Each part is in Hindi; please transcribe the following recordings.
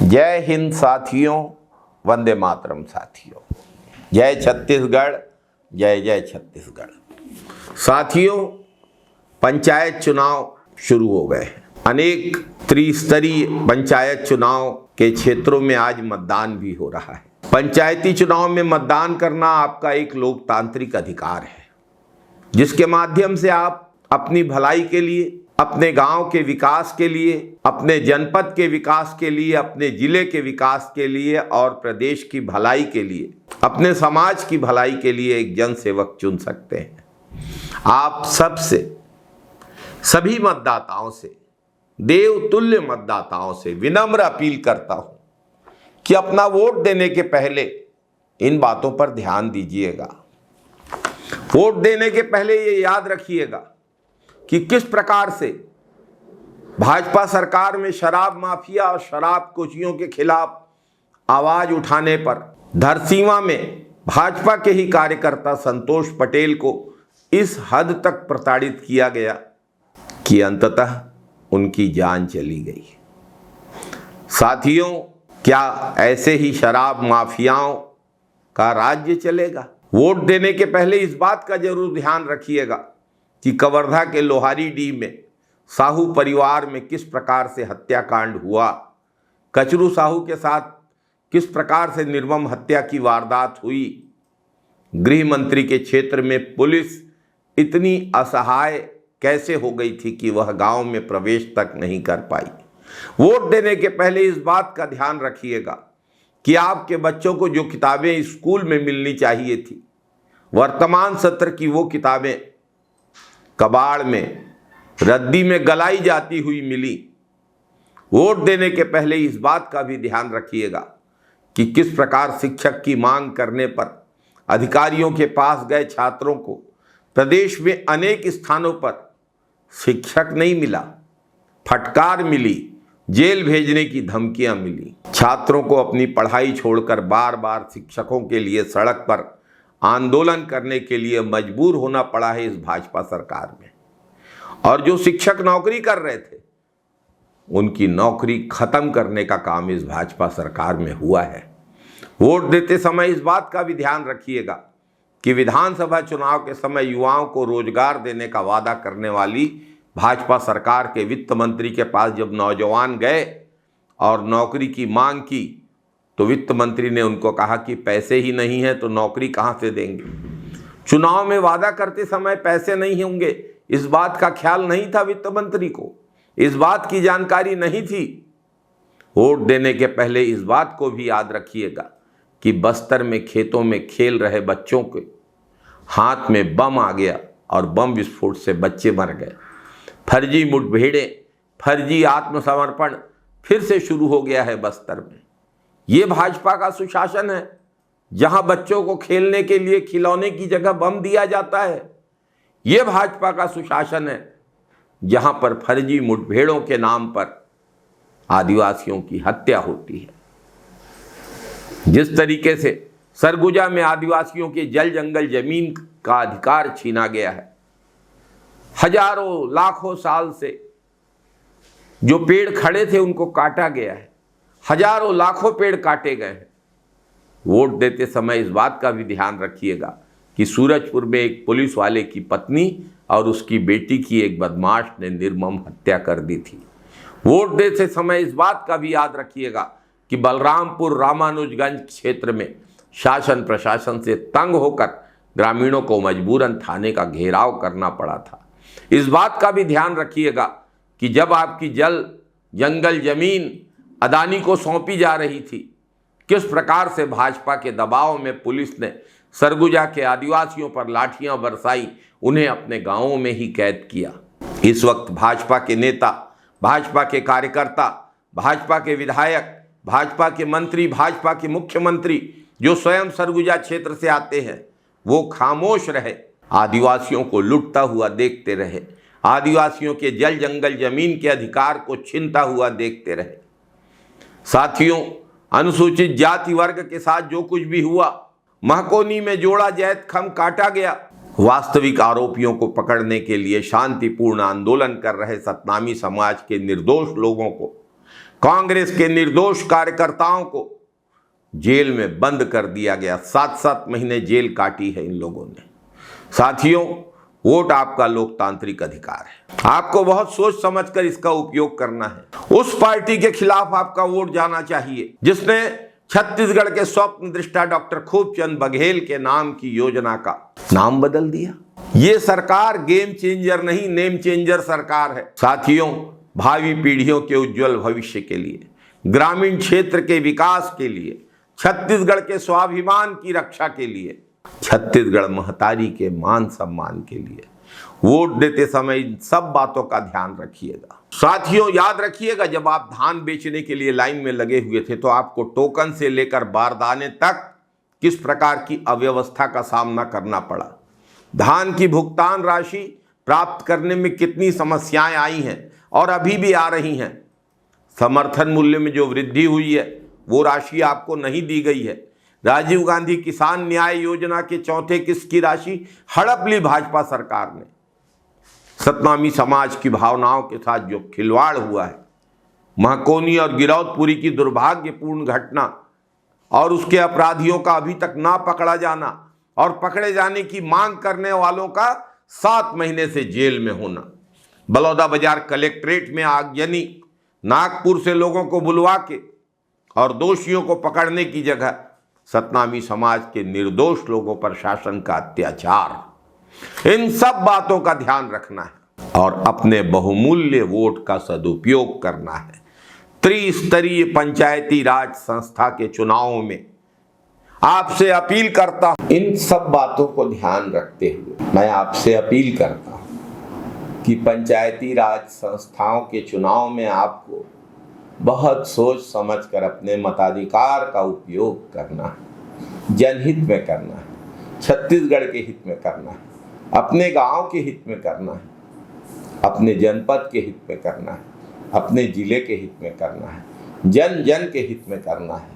जय हिंद साथियों, वंदे मातरम साथियों। जय छत्तीसगढ़, जय जय छत्तीसगढ़। साथियों, पंचायत चुनाव शुरू हो गए हैं। अनेक त्रिस्तरीय पंचायत चुनाव के क्षेत्रों में आज मतदान भी हो रहा है। पंचायती चुनाव में मतदान करना आपका एक लोकतांत्रिक अधिकार है, जिसके माध्यम से आप अपनी भलाई के लिए, अपने गांव के विकास के लिए, अपने जनपद के विकास के लिए, अपने जिले के विकास के लिए और प्रदेश की भलाई के लिए, अपने समाज की भलाई के लिए एक जनसेवक चुन सकते हैं। आप सबसे, सभी मतदाताओं से, देवतुल्य मतदाताओं से विनम्र अपील करता हूं कि अपना वोट देने के पहले इन बातों पर ध्यान दीजिएगा। वोट देने के पहले ये याद रखिएगा कि किस प्रकार से भाजपा सरकार में शराब माफिया और शराब कोचियों के खिलाफ आवाज उठाने पर धरसींवा में भाजपा के ही कार्यकर्ता संतोष पटेल को इस हद तक प्रताड़ित किया गया कि अंततः उनकी जान चली गई। साथियों, क्या ऐसे ही शराब माफियाओं का राज्य चलेगा? वोट देने के पहले इस बात का जरूर ध्यान रखिएगा कि कवर्धा के लोहारीडीह में साहू परिवार में किस प्रकार से हत्याकांड हुआ, कचरू साहू के साथ किस प्रकार से निर्मम हत्या की वारदात हुई। गृह मंत्री के क्षेत्र में पुलिस इतनी असहाय कैसे हो गई थी कि वह गांव में प्रवेश तक नहीं कर पाई। वोट देने के पहले इस बात का ध्यान रखिएगा कि आपके बच्चों को जो किताबें स्कूल में मिलनी चाहिए थी, वर्तमान सत्र की वो किताबें कबाड़ में, रद्दी में गलाई जाती हुई मिली। वोट देने के पहले इस बात का भी ध्यान रखिएगा कि किस प्रकार शिक्षक की मांग करने पर अधिकारियों के पास गए छात्रों को प्रदेश में अनेक स्थानों पर शिक्षक नहीं मिला, फटकार मिली, जेल भेजने की धमकियां मिली। छात्रों को अपनी पढ़ाई छोड़कर बार बार शिक्षकों के लिए सड़क पर आंदोलन करने के लिए मजबूर होना पड़ा है इस भाजपा सरकार में। और जो शिक्षक नौकरी कर रहे थे, उनकी नौकरी खत्म करने का काम इस भाजपा सरकार में हुआ है। वोट देते समय इस बात का भी ध्यान रखिएगा कि विधानसभा चुनाव के समय युवाओं को रोजगार देने का वादा करने वाली भाजपा सरकार के वित्त मंत्री के पास जब नौजवान गए और नौकरी की मांग की, तो वित्त मंत्री ने उनको कहा कि पैसे ही नहीं है तो नौकरी कहां से देंगे। चुनाव में वादा करते समय पैसे नहीं होंगे, इस बात का ख्याल नहीं था वित्त मंत्री को, इस बात की जानकारी नहीं थी। वोट देने के पहले इस बात को भी याद रखिएगा कि बस्तर में खेतों में खेल रहे बच्चों के हाथ में बम आ गया और बम विस्फोट से बच्चे मर गए। फर्जी मुठभेड़ें, फर्जी आत्मसमर्पण फिर से शुरू हो गया है बस्तर में। ये भाजपा का सुशासन है, जहां बच्चों को खेलने के लिए खिलौने की जगह बम दिया जाता है। ये भाजपा का सुशासन है, जहां पर फर्जी मुठभेड़ों के नाम पर आदिवासियों की हत्या होती है। जिस तरीके से सरगुजा में आदिवासियों के जल जंगल जमीन का अधिकार छीना गया है, हजारों लाखों साल से जो पेड़ खड़े थे उनको काटा गया है, हजारों लाखों पेड़ काटे गए हैं। वोट देते समय इस बात का भी ध्यान रखिएगा कि सूरजपुर में एक पुलिस वाले की पत्नी और उसकी बेटी की एक बदमाश ने निर्मम हत्या कर दी थी। वोट देते समय इस बात का भी याद रखिएगा कि बलरामपुर रामानुजगंज क्षेत्र में शासन प्रशासन से तंग होकर ग्रामीणों को मजबूरन थाने का घेराव करना पड़ा था। इस बात का भी ध्यान रखिएगा कि जब आपकी जल जंगल जमीन अदानी को सौंपी जा रही थी, किस प्रकार से भाजपा के दबाव में पुलिस ने सरगुजा के आदिवासियों पर लाठियां बरसाई, उन्हें अपने गांवों में ही कैद किया। इस वक्त भाजपा के नेता, भाजपा के कार्यकर्ता, भाजपा के विधायक, भाजपा के मंत्री, भाजपा के मुख्यमंत्री जो स्वयं सरगुजा क्षेत्र से आते हैं, वो खामोश रहे, आदिवासियों को लुटता हुआ देखते रहे, आदिवासियों के जल जंगल जमीन के अधिकार को छीनता हुआ देखते रहे। साथियों, अनुसूचित जाति वर्ग के साथ जो कुछ भी हुआ, महकोनी में जोड़ा जैत खम काटा गया। वास्तविक आरोपियों को पकड़ने के लिए शांतिपूर्ण आंदोलन कर रहे सतनामी समाज के निर्दोष लोगों को कांग्रेस के निर्दोष कार्यकर्ताओं को जेल में बंद कर दिया गया। 7-7 महीने जेल काटी है इन लोगों ने। साथियों, वोट आपका लोकतांत्रिक अधिकार है, आपको बहुत सोच समझकर इसका उपयोग करना है। उस पार्टी के खिलाफ आपका वोट जाना चाहिए जिसने छत्तीसगढ़ के स्वप्न दृष्टा डॉक्टर खूबचंद बघेल के नाम की योजना का नाम बदल दिया। ये सरकार गेम चेंजर नहीं, नेम चेंजर सरकार है। साथियों, भावी पीढ़ियों के उज्जवल भविष्य के लिए, ग्रामीण क्षेत्र के विकास के लिए, छत्तीसगढ़ के स्वाभिमान की रक्षा के लिए, छत्तीसगढ़ महतारी के मान सम्मान के लिए वोट देते समय इन सब बातों का ध्यान रखिएगा। साथियों, याद रखिएगा, जब आप धान बेचने के लिए लाइन में लगे हुए थे तो आपको टोकन से लेकर बारदाने तक किस प्रकार की अव्यवस्था का सामना करना पड़ा। धान की भुगतान राशि प्राप्त करने में कितनी समस्याएं आई हैं और अभी भी आ रही हैं। समर्थन मूल्य में जो वृद्धि हुई है वो राशि आपको नहीं दी गई है। राजीव गांधी किसान न्याय योजना के चौथे किस्त की राशि हड़प ली भाजपा सरकार ने। सतनामी समाज की भावनाओं के साथ जो खिलवाड़ हुआ है, महकोनी और गिरौदपुरी की दुर्भाग्यपूर्ण घटना और उसके अपराधियों का अभी तक ना पकड़ा जाना और पकड़े जाने की मांग करने वालों का 7 महीने से जेल में होना, बलौदाबाजार कलेक्ट्रेट में आगजनी, नागपुर से लोगों को बुलवा के और दोषियों को पकड़ने की जगह सतनामी समाज के निर्दोष लोगों पर शासन का अत्याचार, इन सब बातों का ध्यान रखना है और अपने बहुमूल्य वोट का सदुपयोग करना है। त्रिस्तरीय पंचायती राज संस्था के चुनावों में आपसे अपील करता हूं, इन सब बातों को ध्यान रखते हुए मैं आपसे अपील करता हूं कि पंचायती राज संस्थाओं के चुनाव में आपको बहुत सोच समझकर अपने मताधिकार का उपयोग करना है, जनहित में करना है, छत्तीसगढ़ के हित में करना है, अपने गांव के हित में करना है, अपने जनपद के हित में करना है, अपने जिले के हित में करना है, जन जन के हित में करना है,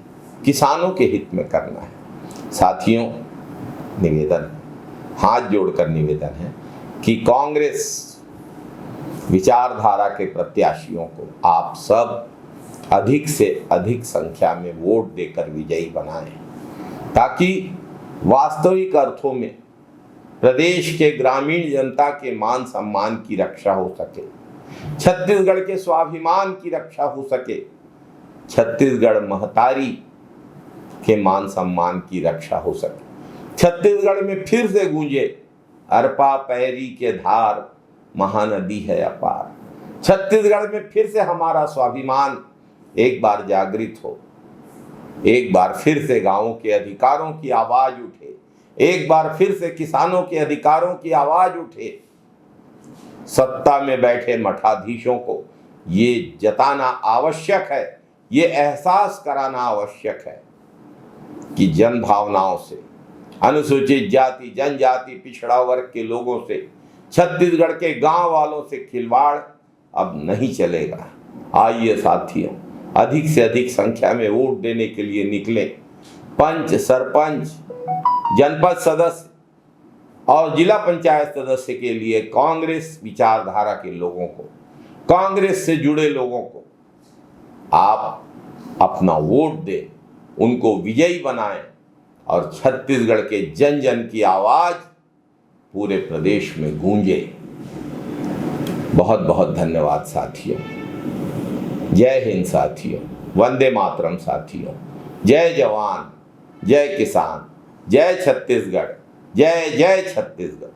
किसानों के हित में करना है। साथियों, निवेदन, हाथ जोड़कर निवेदन है कि कांग्रेस विचारधारा के प्रत्याशियों को आप सब अधिक से अधिक संख्या में वोट देकर विजयी बनाएं, ताकि वास्तविक अर्थों में प्रदेश के ग्रामीण जनता के मान सम्मान की रक्षा हो सके, छत्तीसगढ़ के स्वाभिमान की रक्षा हो सके, छत्तीसगढ़ महतारी के मान सम्मान की रक्षा हो सके, छत्तीसगढ़ में फिर से गूंजे अरपा पैरी के धार महानदी है अपार, छत्तीसगढ़ में फिर से हमारा स्वाभिमान एक बार जागृत हो, एक बार फिर से गांवों के अधिकारों की आवाज उठे, एक बार फिर से किसानों के अधिकारों की आवाज उठे। सत्ता में बैठे मठाधीशों को ये जताना आवश्यक है, ये एहसास कराना आवश्यक है कि जन भावनाओं से, अनुसूचित जाति जनजाति पिछड़ा वर्ग के लोगों से, छत्तीसगढ़ के गांव वालों से खिलवाड़ अब नहीं चलेगा। आइए साथियों, अधिक से अधिक संख्या में वोट देने के लिए निकलें। पंच, सरपंच, जनपद सदस्य और जिला पंचायत सदस्य के लिए कांग्रेस विचारधारा के लोगों को, कांग्रेस से जुड़े लोगों को आप अपना वोट दें, उनको विजयी बनाएं और छत्तीसगढ़ के जन जन की आवाज पूरे प्रदेश में गूंजे। बहुत बहुत धन्यवाद साथियों। जय हिंद साथियों, वंदे मातरम साथियों, जय जवान, जय किसान, जय छत्तीसगढ़, जय जय छत्तीसगढ़।